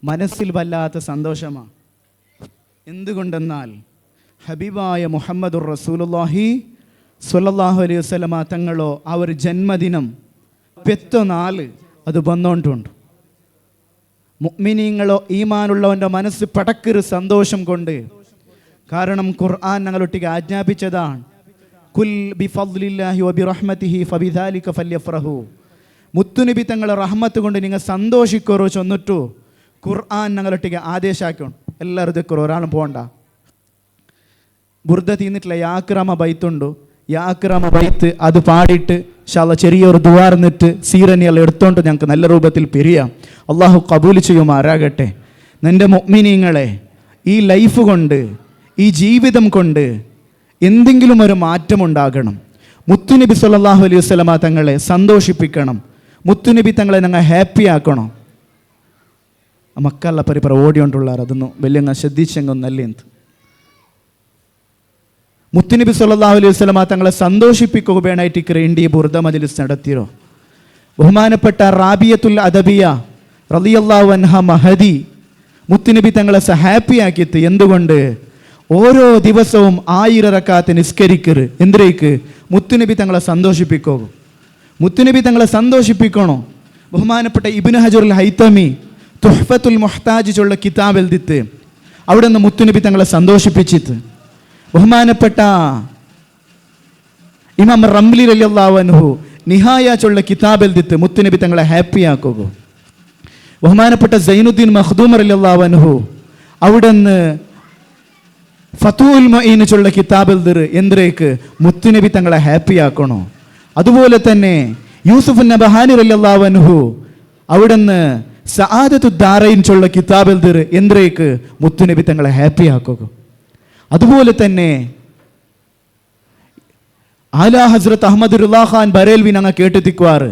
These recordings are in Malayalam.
മനസ്സിൽ വല്ലാത്ത സന്തോഷമാണ്. എന്തുകൊണ്ടെന്നാൽ ഹബീബായ മുഹമ്മദുർ റസൂലുള്ളാഹി സ്വല്ലല്ലാഹു അലൈഹി വസല്ലമ തങ്ങളോ അവർ ജന്മദിനം പെത്തൊനാൾ അത് വന്നുകൊണ്ടുണ്ട്. മുഅ്മിനീങ്ങളോ ഈമാനുള്ളവൻ്റെ മനസ്സ് പടക്കൊരു സന്തോഷം കൊണ്ട്. കാരണം ഖുർആൻ ഞങ്ങളൊട്ടിക്ക് ആജ്ഞാപിച്ചതാണ്, കുൽ ബിഫദ്ലില്ലാഹി വബിറഹ്മതിഹി ഫബിദാലിക ഫല്യഫ്റഹു. മുത്തുനബി തങ്ങളെ റഹ്മത്ത് കൊണ്ട് നിങ്ങൾ സന്തോഷിക്കോറോ ചൊന്നിട്ടു ഖുർആൻ ഞങ്ങളൊട്ടിക്ക് ആദേശാക്കണം. എല്ലാവരും ഇതൊക്കെ ഒരാളും പോകണ്ട. ബുർദ തീന്നിട്ടില്ല യാക്രമ ബൈത്തുണ്ടോ, യാക്രമ ബൈത്ത് അത് പാടിയിട്ട് ഇൻഷാല്ലാ ചെറിയൊരു ദുആർന്നിട്ട് സീറനിയെല്ലാം എടുത്തോണ്ട് ഞങ്ങൾക്ക് നല്ല രൂപത്തിൽ പിരിയാം. അള്ളാഹു കബൂൽ ചെയ്യുമാറാകട്ടെ. നിൻ്റെ മുഅ്മിനീങ്ങളെ, ഈ ലൈഫ് കൊണ്ട്, ഈ ജീവിതം കൊണ്ട് എന്തെങ്കിലും ഒരു മാറ്റമുണ്ടാകണം. മുത്തുനബി സല്ലല്ലാഹു അലൈഹി വസല്ലമ തങ്ങളെ സന്തോഷിപ്പിക്കണം. മുത്തുനബി തങ്ങളെ ഞങ്ങൾ ഹാപ്പി ആക്കണം. മക്കളെ പരിപ്പറ ഓടിയോണ്ടുള്ളാർ അതൊന്നും വലിയ ശ്രദ്ധിച്ചെങ്കൊന്നല്ലേ എന്ത്. മുത്തുനബി സല്ലല്ലാഹു അലൈഹി വസല്ലമ തങ്ങളെ സന്തോഷിപ്പിക്കുക വേണമായിട്ട് ക്രേണ്ടി ബുർദ മജ്ലിസ് നടത്തിയോ. ബഹുമാനപ്പെട്ട റാബിയത്തുൽ അദബിയ റളിയല്ലാഹു അൻഹ മഹദി മുത്തുനബി തങ്ങളെ ഹാപ്പി ആക്കിയിട്ട്. എന്തുകൊണ്ട്? ഓരോ ദിവസവും 1000 റക്അത്ത് നിസ്കരിക്കറ്. എന്തിനേക്ക്? മുത്തുനബി തങ്ങളെ സന്തോഷിപ്പിക്കോ. മുത്തുനബി തങ്ങളെ സന്തോഷിപ്പിക്കണോ. ബഹുമാനപ്പെട്ട ഇബ്നു ഹജറുൽ ഹൈതമി തുഹ്ഫത്തുൽ മുഹ്താജ് ചൊല്ല കിതാബ് എഴുതിത്ത് അവിടെ നിന്ന് മുത്തുനബി തങ്ങളെ സന്തോഷിപ്പിച്ചിട്ട്. ബഹുമാനപ്പെട്ട ഇമാം റംലി റളിയല്ലാഹു അൻഹു നിഹായ ചൊല്ല കിതാബ് എഴുതിത്ത് മുത്തുനബി തങ്ങളെ ഹാപ്പി ആക്കുക. ബഹുമാനപ്പെട്ട സൈനുദ്ദീൻ മഖ്ദൂം റളിയല്ലാഹു അൻഹു അവിടെ നിന്ന് ഫതുൽ മുഈൻ ചൊല്ല കിതാബ് എഴുതിറ്. എന്തിനേക്ക്? മുത്തുനബി തങ്ങളെ ഹാപ്പി ആക്കണോ. അതുപോലെ തന്നെ യൂസുഫ് നബഹാനി റളിയല്ലാഹു അൻഹു അവിടെ നിന്ന് സആദത്തു ദാറൈൻ ചൊല്ല കിതാബ് എഴുതിറ്. എന്തിനേക്ക്? മുത്തുനബി തങ്ങളെ ഹാപ്പി ആക്കുക. അതുപോലെ തന്നെ ആലാ ഹസ്രത്ത് അഹമ്മദ് റിളാ ഖാൻ ബറേൽവി ഞങ്ങൾ കേട്ടെത്തിക്കുവാറ്.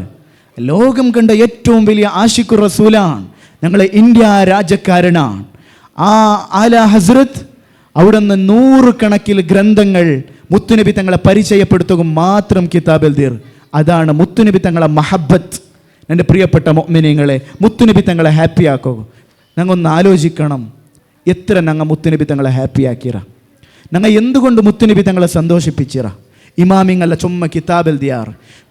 ലോകം കണ്ട ഏറ്റവും വലിയ ആഷിഖുർ റസൂലാണ്, ഞങ്ങളെ ഇന്ത്യ രാജ്യക്കാരനാണ്. ആ ആലാ ഹസ്രത്ത് അവിടെ നിന്ന് 100 കണക്കിൽ ഗ്രന്ഥങ്ങൾ മുത്തുനബി തങ്ങളെ പരിചയപ്പെടുത്തുക മാത്രം കിതാബ് എഴുതിയർ. അതാണ് മുത്തുനബി തങ്ങളെ മഹബത്ത്. എൻ്റെ പ്രിയപ്പെട്ട മുഅ്മിനീങ്ങളെ, മുത്തുനബി തങ്ങളെ ഹാപ്പി ആക്കുക. ഞങ്ങൾ ഒന്ന് ആലോചിക്കണം, എത്ര ഞങ്ങൾ മുത്തുനബി തങ്ങളെ ഹാപ്പി ആക്കിറ. ഞങ്ങൾ എന്തുകൊണ്ട് മുത്തുനബി തങ്ങളെ സന്തോഷിപ്പിച്ചിറ. ഇമാമിങ്ങളെ ചുമ്മ കിതാബ് എഴുതിയാർ.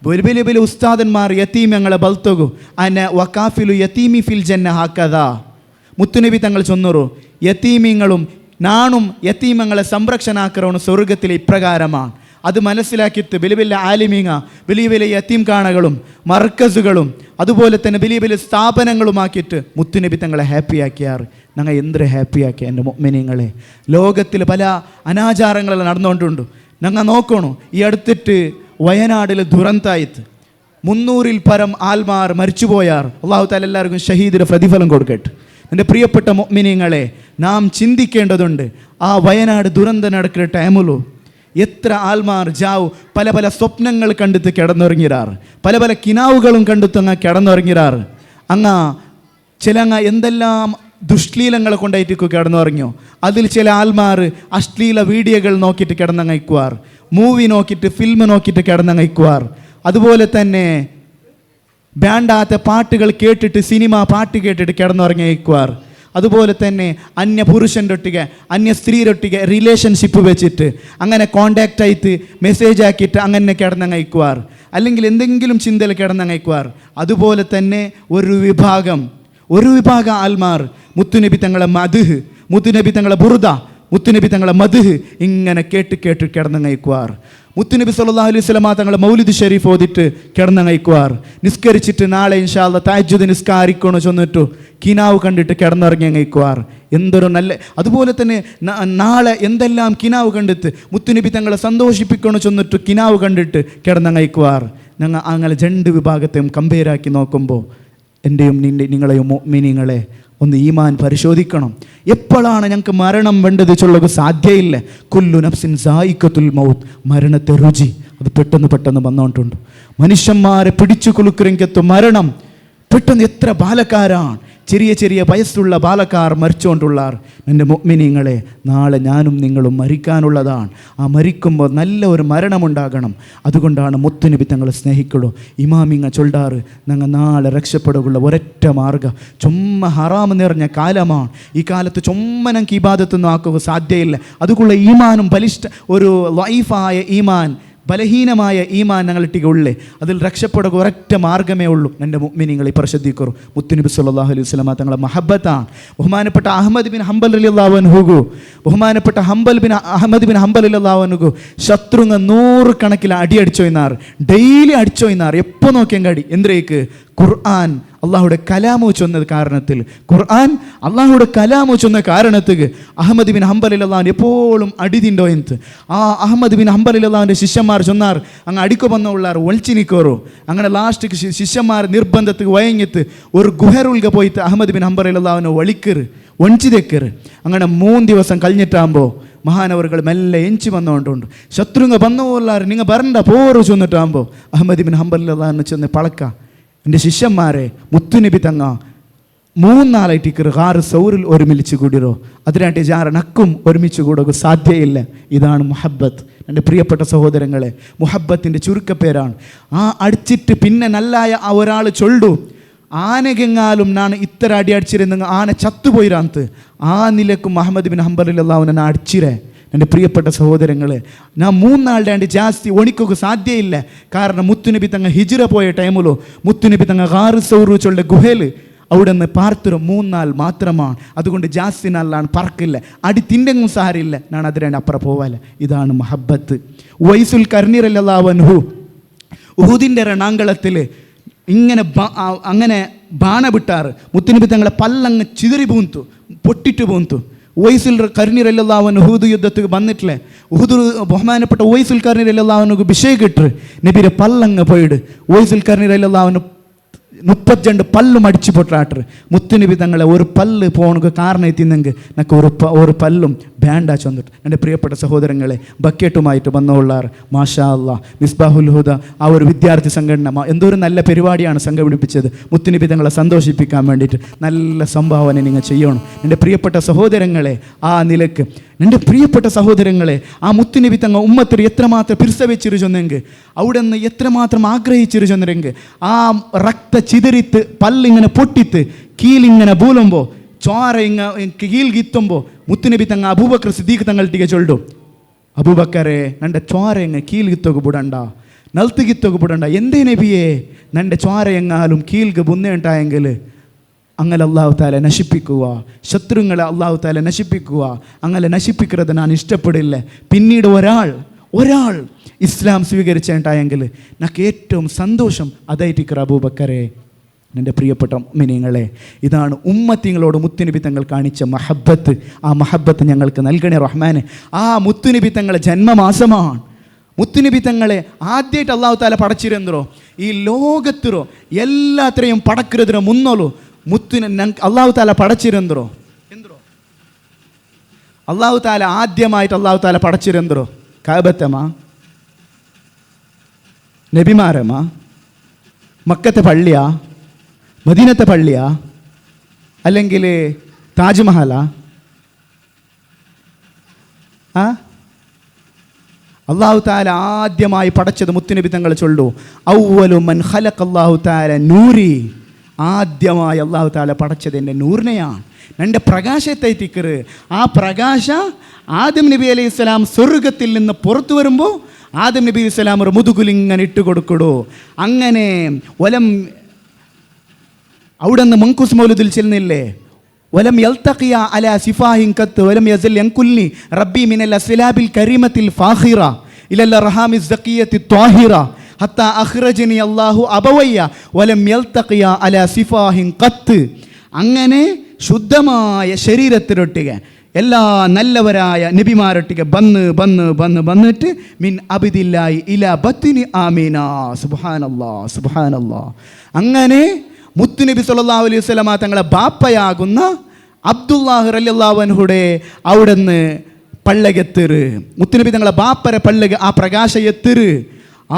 വലിയ വലിയ ഉസ്താദന്മാർ യതീമങ്ങളെ ബൽത്തകു അന വകാഫിലു യതീമി ഫിൽ ജന്ന ഹാക്കദാ. മുത്തുനബി തങ്ങൾ ചൊന്നറു, യതീമിങ്ങളും നാണും യതീമങ്ങളെ സംരക്ഷണാക്കറവണ് സ്വർഗത്തിലെ ഇപ്രകാരമാണ്. അത് മനസ്സിലാക്കിയിട്ട് വലിയ വലിയ ആലിമീങ്ങ, വലിയ വലിയ യതീം കാണകളും മർക്കസുകളും അതുപോലെ തന്നെ വലിയ വലിയ സ്ഥാപനങ്ങളുമാക്കിയിട്ട് മുത്തുനബി തങ്ങളെ ഹാപ്പി ആക്കിയാറ്. ഞങ്ങൾ എന്തൊരു ഹാപ്പി ആക്കിയ എൻ്റെ മുഅ്മിനീങ്ങളെ. ലോകത്തിൽ പല അനാചാരങ്ങളെല്ലാം നടന്നുകൊണ്ടുണ്ട്. ഞങ്ങൾ നോക്കണു, ഈ അടുത്തിട്ട് വയനാടിൽ ദുരന്തായിട്ട് 300-ൽ പരം ആൽമാർ മരിച്ചുപോയാർ. അള്ളാഹു തആല എല്ലാവർക്കും ഷഹീദിന് പ്രതിഫലം കൊടുക്കട്ടെ. എൻ്റെ പ്രിയപ്പെട്ട മുഅ്മിനീങ്ങളെ, നാം ചിന്തിക്കേണ്ടതുണ്ട്. ആ വയനാട് ദുരന്തം നടക്കുന്ന ടൈമിലു എത്ര ആൽമാർ ജാവ് പല പല സ്വപ്നങ്ങൾ കണ്ടിട്ട് കിടന്നുറങ്ങിറാറ്, പല പല കിനാവുകളും കണ്ടിട്ട് അങ്ങ് കിടന്നുറങ്ങിറാറ്. അങ്ങ് ചില എന്തെല്ലാം ദുഷ്ലീലങ്ങളെ കൊണ്ടായിട്ട് കിടന്നുറങ്ങിയോ. അതിൽ ചില ആൽമാർ അശ്ലീല വീഡിയോകൾ നോക്കിയിട്ട് കിടന്നങ്ങയ്ക്കുവാർ, മൂവി നോക്കിയിട്ട് ഫിലിം നോക്കിയിട്ട് കിടന്നങ്ങയ്ക്കുവാർ. അതുപോലെ തന്നെ ബാൻഡാത്ത പാട്ടുകൾ കേട്ടിട്ട് സിനിമ പാട്ട് കേട്ടിട്ട് കിടന്നുറങ്ങിക്കുവാർ. അതുപോലെ തന്നെ അന്യ പുരുഷൻ്റെ ഒട്ടിക അന്യ സ്ത്രീരൊട്ടിക റിലേഷൻഷിപ്പ് വെച്ചിട്ട് അങ്ങനെ കോണ്ടാക്റ്റ് ആയിട്ട് മെസ്സേജ് ആക്കിയിട്ട് അങ്ങനെ കിടന്നങ്ങയ്ക്കുവാർ, അല്ലെങ്കിൽ എന്തെങ്കിലും ചിന്തയിൽ കിടന്നങ്ങയ്ക്കുവാർ. അതുപോലെ തന്നെ ഒരു വിഭാഗം ആൽമാർ മുത്തുനബി തങ്ങളെ മദ്ഹ്, മുത്തുനബി തങ്ങളെ ബുർദ, മുത്തുനബി തങ്ങളെ മദ്ഹ് ഇങ്ങനെ കേട്ട് കിടന്നങ്ങയ്ക്കുവാർ. മുത്തുനബി സല്ലല്ലാഹു അലൈഹി വസല്ലമ തങ്ങളെ മൗലിദ് ഷരീഫ് ഓതിട്ട് കിടന്നങ്ങയ്ക്കുവാർ. നിസ്കരിച്ചിട്ട് നാളെ ഇൻഷാ അല്ലാഹ് തഹജ്ജുദ് നിസ്കാരിക്കണോ ചൊന്നിട്ടു കിനാവ് കണ്ടിട്ട് കിടന്നുറങ്ങിയങ്ങയ്ക്കുവാർ. എന്തൊരു നല്ല. അതുപോലെ തന്നെ നാളെ എന്തെല്ലാം കിനാവ് കണ്ടിട്ട് മുത്തുനബി തങ്ങളെ സന്തോഷിപ്പിക്കണോ ചൊന്നിട്ടു കിനാവ് കണ്ടിട്ട് കിടന്നങ്ങയ്ക്കുവാർ. ഞങ്ങൾ അങ്ങനെ 2 വിഭാഗത്തെയും കമ്പയറാക്കി നോക്കുമ്പോൾ എൻ്റെയും നിങ്ങളെയും മുഅ്മിനീങ്ങളെ ഒന്ന് ഈമാൻ പരിശോധിക്കണം. എപ്പോഴാണ് ഞങ്ങൾക്ക് മരണം വേണ്ടത് ചൊല്ലുക സാധ്യയില്ല. കുല്ലു നഫ്സിൻ സായിഖത്തുൽ മൗത്ത്, മരണത്തെ രുചി അത് പെട്ടെന്ന് വന്നുകൊണ്ടുണ്ട്. മനുഷ്യന്മാരെ പിടിച്ചു കുലുക്കുരെങ്കത്ത് മരണം പെട്ടെന്ന്. എത്ര ബാലക്കാരാണ് ചെറിയ ചെറിയ വയസ്സുള്ള ബാലക്കാർ മരിച്ചുകൊണ്ടുള്ളാർ. എൻ്റെ മുഅ്മിനീങ്ങളെ, നാളെ ഞാനും നിങ്ങളും മരിക്കാനുള്ളതാണ്. ആ മരിക്കുമ്പോൾ നല്ല ഒരു മരണമുണ്ടാകണം. അതുകൊണ്ടാണ് മുത്തുനബി തങ്ങളെ സ്നേഹിക്കുള്ളൂ. ഇമാമിങ്ങ ചൊല്ലാറ്, ഞങ്ങൾ നാളെ രക്ഷപ്പെടുകയുള്ള ഒരൊറ്റ മാർഗ്ഗം ചുമ്മ ഹറാമ് നിറഞ്ഞ കാലമാണ്. ഈ കാലത്ത് ചുമ്മ ഞങ്ങൾക്ക് ഇബാദത്തൊന്നും ആക്കുക സാധ്യമില്ല. അതുകൊള്ള ഈമാനും ഒരു ലൈഫായ ഈമാൻ, ബലഹീനമായ ഈമാൻ ഞങ്ങളിട്ടിക ഉള്ളേ. അതിൽ രക്ഷപ്പെടുക ഒരൊറ്റ മാർഗ്ഗമേ ഉള്ളൂ. എൻ്റെ മുഅ്മിനീങ്ങൾ ഇപ്പോൾ ശ്രദ്ധിക്കൂ. മുത്തുനബി സല്ലല്ലാഹു അലൈഹി വസല്ലമ തങ്ങളെ മഹബത്താണ്. ബഹുമാനപ്പെട്ട അഹ്മദ് ബിൻ ഹംബൽ റളിയല്ലാഹു അൻഹു, ബഹുമാനപ്പെട്ട അഹ്മദ് ബിൻ ഹംബൽ റളിയല്ലാഹു അൻഹു ശത്രുങ്ങ 100 കണക്കിൽ അടിച്ചോയിനാർ, ഡെയിലി അടിച്ചോയിനാർ. എപ്പോൾ നോക്കിയാൽ അടി. എന്തേക്ക്? ഖുർആൻ അള്ളാഹുടെ കലാമു ചൊന്നത് കാരണത്തിൽ, ഖുർആൻ അള്ളാഹുടെ കലാമു ചൊന്ന കാരണത്തിൽ അഹമ്മദ് ബിൻ ഹംബൽ അള്ളാഹു എപ്പോഴും അടിതിണ്ടോ എന്ന്. ആ അഹമ്മദ് ബിൻ ഹംബൽ അള്ളാഹുവിൻ്റെ ശിഷ്യന്മാർ ചൊന്നാർ, അങ്ങ് അടിക്കു വന്നുള്ളാർ ഒളിച്ചു നിൽക്കോറോ. അങ്ങനെ ലാസ്റ്റ് ശിഷ്യന്മാർ നിർബന്ധത്തിൽ വയങ്ങിത്ത് ഒരു ഗുഹറുൽക പോയിട്ട് അഹമ്മദ് ബിൻ ഹംബൽ അള്ളാഹുവിനെ ഒളിക്കറ്, ഒഞ്ചി തെക്കറ്. അങ്ങനെ 3 ദിവസം കഴിഞ്ഞിട്ടാകുമ്പോൾ മഹാനവറുകൾ മെല്ലെ എഞ്ചി വന്നുകൊണ്ടുണ്ട്. ശത്രുങ്ങ വന്നുപോലാർ, നിങ്ങൾ വരണ്ട പോറ് ചെന്നിട്ടാകുമ്പോൾ അഹമ്മദ് ബിൻ ഹംബൽ അള്ളാഹുവിനെ ചെന്ന് പളക്ക, എൻ്റെ ശിഷ്യന്മാരെ മുത്തുനബി തങ്ങ 3-4 ഹാറ് സൗറിൽ ഒരുമിച്ച് കൂടിരോ. അതിനായിട്ട് ജാറനക്കും ഒരുമിച്ച് കൂടുക സാധ്യയില്ല. ഇതാണ് മുഹബ്ബത്ത്. എൻ്റെ പ്രിയപ്പെട്ട സഹോദരങ്ങളെ, മുഹബ്ബത്തിൻ്റെ ചുരുക്കപ്പേരാണ്. ആ അടിച്ചിട്ട് പിന്നെ നല്ലായ ആ ഒരാൾ ചൊല്ലു, ആനകെങ്ങാലും നാണ് ഇത്ര അടി അടിച്ചിരുന്നെങ്കിൽ ആന ചത്തുപോയിരാന്ത്. ആ നിലക്കും അഹമ്മദ് ബിൻ ഹംബൽ അള്ളാഹുവിനെ അടിച്ചിരേ. എൻ്റെ പ്രിയപ്പെട്ട സഹോദരങ്ങളെ, ഞാൻ 3 നാളുടെ ജാസ്തി ഒണിക്കുക സാധ്യയില്ല. കാരണം മുത്തുനബി തങ്ങ ഹിജ്റ പോയ ടൈമിലോ മുത്തുനബി തങ്ങ ഹാറ് സൗറു ചൊല്ല ഗുഹയിൽ അവിടെ നിന്ന് പാർത്തുരം 3 നാൾ മാത്രമാണ്. അതുകൊണ്ട് ജാസ്തി നാളിലാണ് പറക്കില്ല, അടി തിണ്ടെങ്കും സാരില്ല, ഞാൻ അതിനാണ് അപ്പുറം പോവാല. ഇതാണ് മഹബത്ത്. വൈസുൽ കർണി റളിയല്ലാഹു അൻഹു ഉഹുദിൻ്റെ രണാങ്കളത്തിൽ അങ്ങനെ ബാണ വിട്ടാറ്. മുത്തുനബി തങ്ങളെ പല്ലങ്ങ് ചിതറി പൂന്തു, പൊട്ടിട്ട് പൂന്തു. ഉവൈസുൽ കർണി റളിയല്ലാഹു അൻഹു ഉഹുദ് യുദ്ധത്തിൽ വന്നിട്ടില്ലേ, ഉഹുദ് ബഹുമാനപ്പെട്ട ഉവൈസുൽ കർണി റളിയല്ലാഹു അൻഹു അഭിഷേകം ഇട്ട് നബിയുടെ പല്ലങ്ങ് പോയിട്. ഉവൈസുൽ കർണി റളിയല്ലാഹു അൻഹു 32 പല്ലും അടിച്ചു പൊട്ടാട്ടർ. മുത്തുനബി തങ്ങളെ ഒരു പല്ല് പോണക്ക് കാരണം എത്തിന്നെങ്കിൽ നക്ക് ഒരു പല്ലും ബാൻഡാ ചൊന്നിട്ട്. എൻ്റെ പ്രിയപ്പെട്ട സഹോദരങ്ങളെ, ബക്കറ്റുമായിട്ട് വന്നോള്ളാർ. മാഷാ അല്ലാ, മിസ്ബാഹുൽ ഹുദ ആ ഒരു വിദ്യാർത്ഥി സംഘടന എന്തോരം നല്ല പരിപാടിയാണ് സംഘടിപ്പിച്ചത്. മുത്തുനബി തങ്ങളെ സന്തോഷിപ്പിക്കാൻ വേണ്ടിയിട്ട് നല്ല സംഭാവന നിങ്ങൾ ചെയ്യണം. എൻ്റെ പ്രിയപ്പെട്ട സഹോദരങ്ങളെ, ആ നിലക്ക് എൻ്റെ പ്രിയപ്പെട്ട സഹോദരങ്ങളെ, ആ മുത്തുനബി തങ്ങ ഉമ്മത്തിൽ എത്രമാത്രം പിരിസവെച്ചിരുന്നെങ്കിൽ, അവിടെ നിന്ന് എത്രമാത്രം ആഗ്രഹിച്ചിരുന്നെങ്കിൽ, ആ രക്ത ചിതറിത്ത് പല്ലിങ്ങനെ പൊട്ടിത്ത് കീലിങ്ങനെ ബൂലുമ്പോൾ ചോര കീൽ ഗിത്തുമ്പോൾ മുത്തുനബി തങ്ങ അബൂബക്കർ സിദ്ദീഖ് തങ്ങൾട്ടിಗೆ ചൊല്ലു, അബൂബക്കറെ നൻ്റെ ചോര എങ്ങ കീൽ ഗിത്തോക്ക് ಬಿಡണ്ട, ನಲ್ತು ಗಿತ್ತೋಗ ಬಿಡಂಡ. ಎಂದೇ ನಬಿಯೇ ನಂಡೆ ಚ್ವಾರ ಎಂಗಾലും കീൽക്ക് ബുന്നേണ്ടായെങ്കിൽ അങ്ങനെ അള്ളാഹു താല നശിപ്പിക്കുക, ശത്രുങ്ങളെ അള്ളാഹു താല നശിപ്പിക്കുക. അങ്ങനെ നശിപ്പിക്കുന്നത് ഞാൻ ഇഷ്ടപ്പെടില്ല. പിന്നീട് ഒരാൾ ഇസ്ലാം സ്വീകരിച്ചേണ്ടായെങ്കിൽ എനിക്ക് ഏറ്റവും സന്തോഷം അതായിട്ടിക്കറ അബൂബക്കറെ. എൻ്റെ പ്രിയപ്പെട്ട മുഅ്മിനീങ്ങളെ, ഇതാണ് ഉമ്മത്തിങ്ങളോട് മുത്തുനബി തങ്ങൾ കാണിച്ച മഹബത്ത്. ആ മഹബത്ത് ഞങ്ങൾക്ക് നൽകണേ റഹ്മാനെ. ആ മുത്തുനബി തങ്ങളെ ജന്മമാസമാണ്. മുത്തുനബി തങ്ങളെ ആദ്യമായിട്ട് അള്ളാഹു താല പടച്ചിരുന്നോ ഈ ലോകത്തിറോ എല്ലാത്രയും പടക്കുന്നതിനോ മുന്നോളൂ അള്ളാഹു താല പടച്ചിരുന്നോ എന്തോ അള്ളാഹു താല ആദ്യമായിട്ട് അള്ളാഹു താല പടച്ചിരുന്നോ കഅബത്തമാ, നബിമാരമാ, മക്കത്തെ പള്ളിയാ, മദീനത്തെ പള്ളിയാ, അല്ലെങ്കിൽ താജ്മഹലാ? അള്ളാഹു താല ആദ്യമായി പടച്ചത് മുത്തുനബി തങ്ങൾ ചൊല്ലു, ഔവലു മൻ ഖലഖ അല്ലാഹു തആല നൂരി. ആദ്യമായി അള്ളാഹു താല പടച്ചത് എൻ്റെ നൂറിനെയാണ്, എൻ്റെ പ്രകാശത്തെ തിക്കറ്. ആ പ്രകാശ ആദം നബി അലൈഹി സ്വലാം സ്വർഗത്തിൽ നിന്ന് പുറത്തു വരുമ്പോൾ ആദം നബി അലൈഹി സ്വലാം ഒരു മുതുകുലിങ്ങനെ ഇട്ട് കൊടുക്കടോ. അങ്ങനെ വലം അവിടെ നിന്ന് മങ്കൂസ് മൗലിദിൽ ചെല്ലുന്നില്ലേ, വലം യൽതഖിയ അലാ സിഫാഹിൻ ഖത്ത് വലം യസൽ യൻകുല്ലി റബ്ബി മിനൽ അസ്ലാബിൽ കരീമത്തിൽ ഫാഖിറ ഇലൽ റഹാമി സഖിയത്തി ത്വാഹിറ ഹത്താ അഖ്റജനി അല്ലാഹു അബവയ്യ വലം യൽതഖിയ അലാ സിഫാഹിൻ ഖത്ത്. അങ്ങനെ ശുദ്ധമായ ശരീരത്തിലൊട്ടിಗೆ എല്ലാ നല്ലവരായ നബിമാരൊട്ടിಗೆ ബന്നിട്ട് മിൻ അബ്ദില്ലാഹി ഇലാ ബത്നി ആമീന. സുബ്ഹാനല്ലാഹ് സുബ്ഹാനല്ലാഹ്. അങ്ങനെ മുത്തുനബി സല്ലല്ലാഹു അലൈഹി വസല്ലമ തങ്ങളെ ബാപ്പയാകുന്ന അബ്ദുല്ലാഹ് റളിയല്ലാഹു അൻഹുടെ അവിടെ നിന്ന് പള്ളകെത്തിറ്. മുത്തുനബി തങ്ങളെ ബാപ്പരെ പള്ളക ആ പ്രകാശ എത്തിറ്.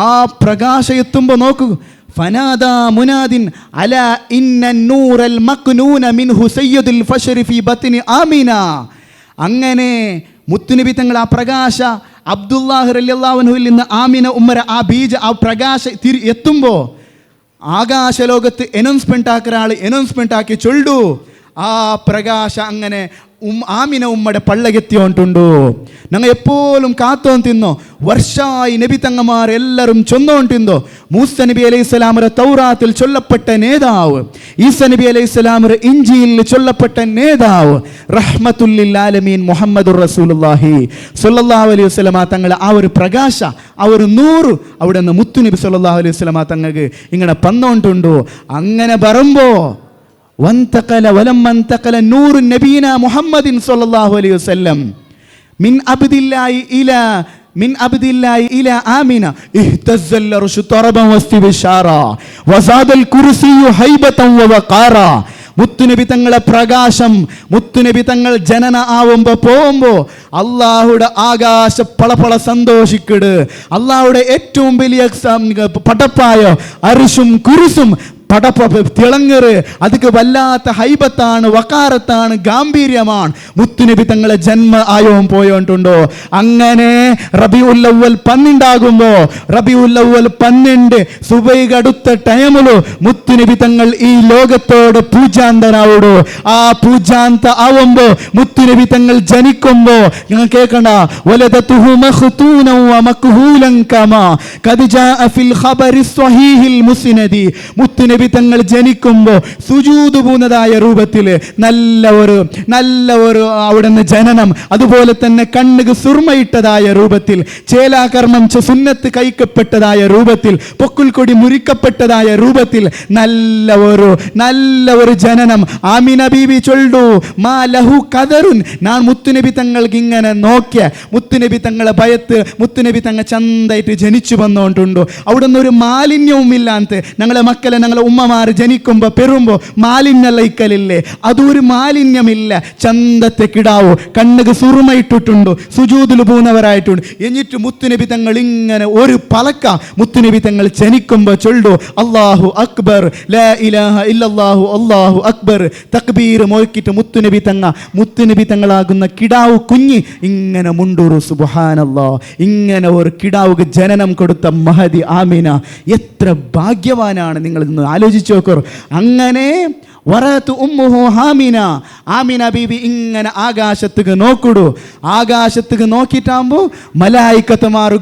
ആ പ്രകാശം എത്തുമ്പോൾ നോക്കൂ, ഫനാദാ മുനാദിൻ അലാ ഇന്നൻ നൂറൽ മക്നൂന മിൻഹു സയ്യിദുൽ ഫശ്രി ഫീ ബത്നി ആമിന. അങ്ങനെ മുത്തുനബി തങ്ങൾ ആ പ്രകാശ അബ്ദുല്ലാഹ് റളിയല്ലാഹു അൻഹുവിൽ നിന്ന് ആമിന ഉമ്മര ആ ബീജ ആ പ്രകാശ എത്തുമ്പോൾ ആകാശലോകത്ത് എനൗൺസ്മെൻ്റ് ആക്കുന്ന ആൾ എനൗൺസ്മെൻ്റ് ആക്കി ചൊല്ലു ആ പ്രകാശ അങ്ങനെ ആമിന ഉമ്മയുടെ പള്ളകെത്തിയോണ്ടുണ്ടു. ഞങ്ങൾ എപ്പോഴും കാത്തോൻ തിന്നോ വർഷായി നബി തങ്ങമാർ എല്ലാവരും ചൊന്നോൻ തിന്നോ. മൂസ നബി അലൈഹി സ്വലാമറെ തൗറാത്തിൽ ചൊല്ലപ്പെട്ട നേതാവ്, ഈസ നബി അലൈഹി സ്വലാമറെ ഇഞ്ചിയിൽ ചൊല്ലപ്പെട്ട നേതാവ്, റഹ്മത്തുല്ലിൽ ആലമീൻ മുഹമ്മദുർ റസൂലുള്ളാഹി സ്വല്ലല്ലാഹു അലൈഹി വസല്ലമ തങ്ങളെ ആ ഒരു പ്രകാശ ആ ഒരു നൂറ് അവിടെ നിന്ന് മുത്തുനബി സ്വല്ലല്ലാഹു അലൈഹി വസല്ലമ തങ്ങൾക്ക് ഇങ്ങനെ പന്നോണ്ടുണ്ടു. അങ്ങനെ പറയുമ്പോൾ വന്തഖല വലമ്മ അന്തഖല നൂറു നബീന മുഹമ്മദിൻ സ്വല്ലല്ലാഹു അലൈഹി വസല്ലം മിൻ അബ്ദില്ലാഹി ഇലാ ആമിന ഇഹ്തസ്സൽ അർശു തറബൻ വസ്തിബശാറ വസാദൽ കുർസിയു ഹൈബതൻ വവഖാറ. മുത്തുനബി തങ്ങളെ പ്രകാശം മുത്തുനബി തങ്ങൾ ജനന ആവുമ്പോൾ പോകുമ്പോൾ അള്ളാഹുടെ ആകാശ പളപള സന്തോഷിക്കിട്. അള്ളാഹുടെ ഏറ്റവും വലിയ പടപ്പായ അർശും കുരിസും പടപ്പ തിളങ്ങറ് അതിക്ക് വല്ലാത്ത ഹൈബത്താണ്, വക്കാരത്താണ്, ഗാംഭീര്യമാണ്. മുത്തുനബി തങ്ങളെ ജന്മ ആയോം പോയോണ്ടുണ്ടോ. അങ്ങനെ റബീഉൽ അവ്വൽ 12 റബീഉൽ അവ്വൽ 12 സുബൈക്ക് അടുത്ത ടൈമിലു മുത്തുനബി തങ്ങൾ ഈ ലോകത്തോട് പൂജാന്തനാവുടോ. ആ പൂജാന്ത ആവുമ്പോ മുത്തുനബി തങ്ങൾ ജനിക്കുമ്പോ നിങ്ങൾ കേൾക്കണ്ട വലദതുഹു മഖ്തൂനൻ വമക്ഹൂലൻ കമാ ഖദ് ജാഅ ഫിൽ ഖബരി സ്വഹീഹിൽ മുസ്നദി. മുത്തുനബി തങ്ങൾ ജനിക്കുമ്പോൾ സുജൂദ് പൂന്നതായ രൂപത്തിൽ നല്ല ഒരു അവിടുന്ന് ജനനം, അതുപോലെ തന്നെ കണ്ണുക്ക് സുർമയിട്ടതായ രൂപത്തിൽ, ചേലാകർമ്മം സുന്നത്ത് കൈക്കപ്പെട്ടതായ രൂപത്തിൽ, പൊക്കുൽ കൊടി മുറിക്കപ്പെട്ടതായ രൂപത്തിൽ നല്ല ഒരു ജനനം. ആമിന ബീബി ചൊല്ലു മാ ലഹു ഖദറുൻ. ഞാൻ മുത്തുനബി തങ്ങൾക്ക് ഇങ്ങനെ നോക്കിയ മുത്തുനബി തങ്ങളെ ഭയത്ത് മുത്തുനബി തങ്ങൾ ചന്തായിട്ട് ജനിച്ചു വന്നോണ്ടുണ്ടോ. അവിടുന്ന് ഒരു മാലിന്യവും ഇല്ലാത്ത ഞങ്ങളെ മക്കളെ ഞങ്ങളെ ഉമ്മമാർ ജനിക്കുമ്പോൾ പെറുമ്പോൾ മാലിന്യ ലൈക്കലില്ലേ, അതൊരു മാലിന്യമില്ല. ചന്തത്തെ കിടാവോ കണ്ണുക്ക് സുറുമയിട്ടിട്ടുണ്ടോ, സുജൂദിൽ പോകുന്നവരായിട്ടുണ്ട്. എന്നിട്ട് മുത്തുനബി തങ്ങൾ ഇങ്ങനെ ഒരു പലക്ക മുത്തുനബി തങ്ങൾ ജനിക്കുമ്പോൾ ചൊല്ലു അല്ലാഹു അക്ബർ ലാ ഇലാഹ ഇല്ലല്ലാഹു അല്ലാഹു അക്ബർ തക്ബീർ മോക്കിട്ട് മുത്തുനബി തങ്ങളാകുന്ന കിടാവ് കുഞ്ഞി ഇങ്ങനെ മുണ്ടൂറു സുബ്ഹാനല്ലാഹ്. ഇങ്ങനെ ഒരു കിടാവുക്ക് ജനനം കൊടുത്ത മഹദി ആമിന എത്ര ഭാഗ്യവാനാണ്. നിങ്ങൾ ഇന്ന് ആലോചിച്ച് നോക്കൂ. അങ്ങനെ വറഅത്ത് ഉമ്മുഹു ആമിന ബീബി ഇങ്ങനെ ആകാശത്തേക്ക് നോക്കിടൂ. ആകാശത്തേക്ക് നോക്കിയിട്ടാകുമ്പോൾ മലായിക്കത്തുമാർ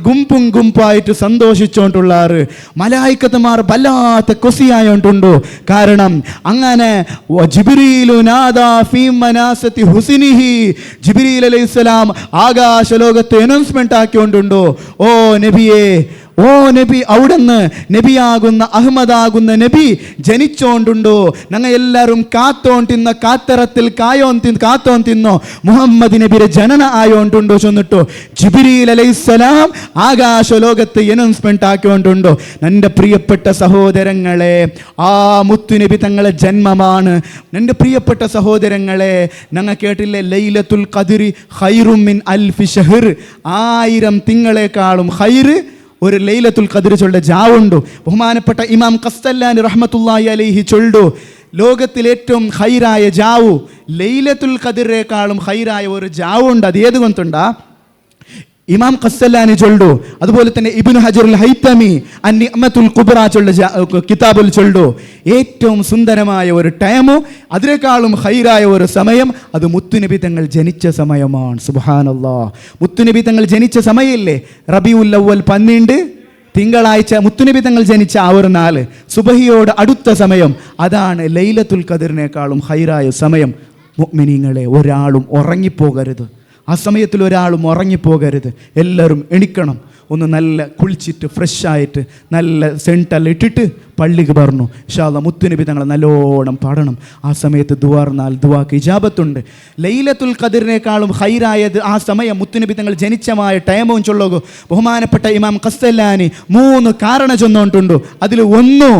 ഗുംപായിട്ട് സന്തോഷിച്ചോണ്ടുള്ളാറ്. മലായിക്കത്തുമാർ വല്ലാത്ത കൊസിയായോണ്ടുണ്ടു. കാരണം അങ്ങനെ ജിബ്രീലു നാദാ ഫീ മനാസതി ഹുസ്നിഹി. ജിബ്രീൽ അലൈഹിസ്സലാം ആകാശ ലോകത്തെ അനൗൺസ്മെന്റ് ആക്കിയോണ്ടുണ്ടോ. ഓ നബിയേ, ഓ നബി, അവിടുന്ന് നബിയാകുന്ന അഹമ്മദാകുന്ന നബി ജനിച്ചോണ്ടുണ്ടോ. ഞങ്ങൾ എല്ലാവരും കാത്തോണ്ടിന്ന കാത്തറത്തിൽ കാത്തോൻ തിന്നോ മുഹമ്മദ് നബിയുടെ ജനന ആയോണ്ടുണ്ടോ ചൊന്നിട്ടോ. ജിബ്രീൽ അലൈഹിസ്സലാം ആകാശ ലോകത്ത് അനൗൺസ്മെന്റ് ആക്കിയോണ്ടുണ്ടോ. എൻ്റെ പ്രിയപ്പെട്ട സഹോദരങ്ങളെ, ആ മുത്തുനബി തങ്ങളെ ജന്മമാണ്. എൻ്റെ പ്രിയപ്പെട്ട സഹോദരങ്ങളെ, ഞങ്ങൾ കേട്ടില്ലേ ലൈലത്തുൽ ഖദ്രി ഖൈറും മിൻ അൽഫി ഷഹ്ർ. 1000 തിങ്കളെക്കാളും ഖൈറ് ഒരു ലൈലത്തുൽ ഖദ്ർ ചൊല്ല ജാവുണ്ടു. ബഹുമാനപ്പെട്ട ഇമാം ഖസ്തല്ലാനി റഹ്മത്തുള്ളാഹി അലൈഹി ചൊല്ലു ലോകത്തിൽ ഏറ്റവും ഖൈറായ ജാവു ലൈലത്തുൽ ഖദ്റിനേക്കാളും ഖൈറായ ഒരു ജാവുണ്ട്. അത് ഏത് കൊണ്ടുണ്ടാ ഇമാം ഖസ്സലാനി ചൊല്ലു. അതുപോലെ തന്നെ ഇബ്നു ഹജറുൽ ഹൈതമി അന്നിഅമത്തുൽ കുബ്ര ചൊല്ല കിതാബുൽ ചൊല്ലു. ഏറ്റവും സുന്ദരമായ ഒരു ടൈമോ അതിനേക്കാളും ഖൈറായ ഒരു സമയം അത് മുത്തുനബി തങ്ങൾ ജനിച്ച സമയമാണ്. സുബ്ഹാനല്ലാഹ്. മുത്തുനബി തങ്ങൾ ജനിച്ച സമയമില്ലേ റബീഉൽ അവ്വൽ 12 തിങ്കളാഴ്ച മുത്തുനബി തങ്ങൾ ജനിച്ച ആ ഒരു നാല് സുബഹിയോട് അടുത്ത സമയം അതാണ് ലൈലത്തുൽ ഖദ്റിനേക്കാളും ഖൈറായ സമയം. മുഅ്മിനീങ്ങളെ, ഒരാളും ഉറങ്ങിപ്പോകരുത്. ആ സമയത്തിൽ ഒരാളും ഉറങ്ങിപ്പോകരുത്. എല്ലാവരും എണിക്കണം. ഒന്ന് നല്ല കുളിച്ചിട്ട് ഫ്രഷായിട്ട് നല്ല സെൻറ്റെല്ലാം ഇട്ടിട്ട് പള്ളിക്ക് പറഞ്ഞു ഇൻഷാ അല്ലാഹ് മുത്തുനബി തങ്ങളെ നല്ലോണം പാടണം. ആ സമയത്ത് ദുആർന്നാൽ ദുആക്ക് ഇജാബത്തുണ്ട്. ലൈലത്തുൽ ഖദ്റിനേക്കാളും ഖൈറായത് ആ സമയം മുത്തുനബി തങ്ങൾ ജനിച്ചമായ ടൈമും ചൊല്ലുക. ബഹുമാനപ്പെട്ട ഇമാം ഖസ്സലാനി 3 കാരണം ചൊന്നുകൊണ്ടുണ്ട്. അതിൽ 1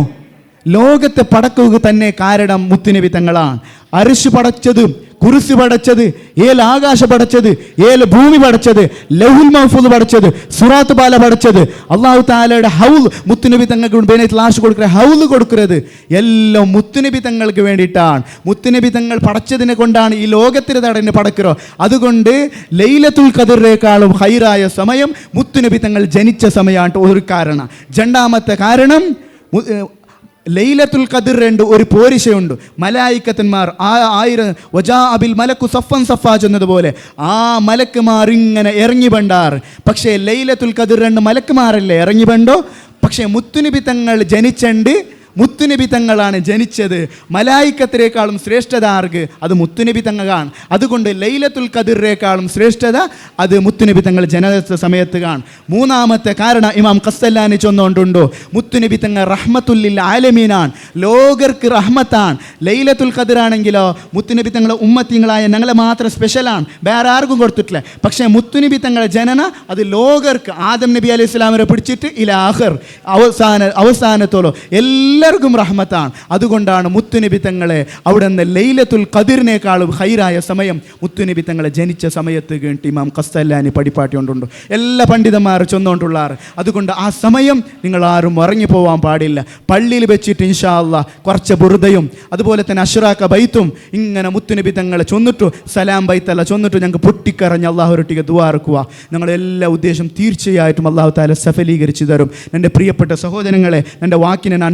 ലോകത്തെ പടക്കുക തന്നെ കാരണം മുത്തുനബി തങ്ങളാണ്. അർശ് പടച്ചതും കുർസി പടച്ചത്, ഏൽ ആകാശ പടച്ചത്, ഏൽ ഭൂമി പടച്ചത്, ലൗഹുൽ മഹ്ഫൂദ് പടച്ചത്, സുറാത്ത് പാല പടച്ചത്, അല്ലാഹു തആലയുടെ ഹൗൽ മുത്തുനബി തങ്ങൾക്ക് ബേനത്ത് ലാഷ് കൊടുക്കുക, ഹൗൽ കൊടുക്കുന്നത് എല്ലാം മുത്തുനബി തങ്ങൾക്ക് വേണ്ടിയിട്ടാണ്. മുത്തുനബി തങ്ങൾ പടച്ചതിനെ കൊണ്ടാണ് ഈ ലോകത്തിന് തടഞ്ഞ് പടக்கிறോ. അതുകൊണ്ട് ലൈലത്തുൽ ഖദറിനേക്കാളും ഹൈറായ സമയം മുത്തുനബി തങ്ങൾ ജനിച്ച സമയമാണ് ഒരു കാരണം. രണ്ടാമത്തെ കാരണം ലൈലത്തുൽ ഖദർ ഒരു പോരിശയുണ്ട്. മലായിക്കത്തന്മാർ 1000 വജാ അബിൽ മലക്കു സഫൻ സഫാ ചെന്നതുപോലെ ആ മലക്കുമാർ ഇങ്ങനെ ഇറങ്ങി ബണ്ടാർ. പക്ഷേ ലൈലത്തുൽ ഖദർ മലക്കുമാരല്ലേ ഇറങ്ങി ബണ്ടോ. പക്ഷേ മുത്തുനബി തങ്ങൾ ജനിച്ചണ്ട്, മുത്തുനബി തങ്ങളാണ് ജനിച്ചത്. മലായിക്കത്തിനേക്കാളും ശ്രേഷ്ഠത ആർക്ക്? അത് മുത്തുനബി തങ്ങളാണ്. അതുകൊണ്ട് ലൈലത്തുൽ ഖദറിനേക്കാളും ശ്രേഷ്ഠത അത് മുത്തുനബി തങ്ങൾ ജനിച്ച സമയത്ത് കാണും. മൂന്നാമത്തെ കാരണം ഇമാം ഖസ്സലാനി ചൊന്നുകൊണ്ടുണ്ടോ, മുത്തുനബി തങ്ങൾ റഹ്മത്തുല്ലിൽ ആലമീനാണ്, ലോകർക്ക് റഹ്മത്താണ്. ലൈലത്തുൽ ഖദർ ആണെങ്കിലോ മുത്തുനബി തങ്ങളെ ഉമ്മത്തിങ്ങളായ ഞങ്ങളെ മാത്രം സ്പെഷ്യലാണ്, വേറെ ആർക്കും കൊടുത്തിട്ടില്ല. പക്ഷേ മുത്തുനബി തങ്ങളെ ജനന അത് ലോകർക്ക്, ആദം നബി അലൈഹി സ്വലാമിനെ പിടിച്ചിട്ട് ഇലാഖർ അവസാനത്തോളം എല്ലാവർക്കും റഹ്മത്താണ്. അതുകൊണ്ടാണ് മുത്തുനബി തങ്ങളെ അവിടെ നിന്ന് ലൈലത്തുൽ ഖദറിനേക്കാളും ഹൈറായ സമയം മുത്തുനബി തങ്ങളെ ജനിച്ച സമയത്ത് കേട്ട് ഇമാം ഖസ്സലാനി പടിപ്പാട്ടി കൊണ്ടുണ്ട്, എല്ലാ പണ്ഡിതന്മാർ ചൊന്നുകൊണ്ടുള്ളാറ്. അതുകൊണ്ട് ആ സമയം നിങ്ങൾ ആരും ഉറങ്ങി പോവാൻ പാടില്ല. പള്ളിയിൽ വെച്ചിട്ട് ഇൻഷാ അല്ലാഹ് കുറച്ച് ബുർദയും അതുപോലെ തന്നെ അഷ്റാഖ ബൈത്തും ഇങ്ങനെ മുത്തുനബി തങ്ങളെ ചൊന്നിട്ടു, സലാം ബൈത്തല്ല ചൊന്നിട്ടു ഞങ്ങൾക്ക് പൊട്ടിക്കറഞ്ഞ് അള്ളാഹുരൊട്ടിക്ക് ദുആ ഇറക്കുക. ഞങ്ങളെല്ലാ ഉദ്ദേശം തീർച്ചയായിട്ടും അള്ളാഹു തആല സഫലീകരിച്ചു തരും. എൻ്റെ പ്രിയപ്പെട്ട സഹോദരങ്ങളെ, എൻ്റെ വാക്കിനെ ഞാൻ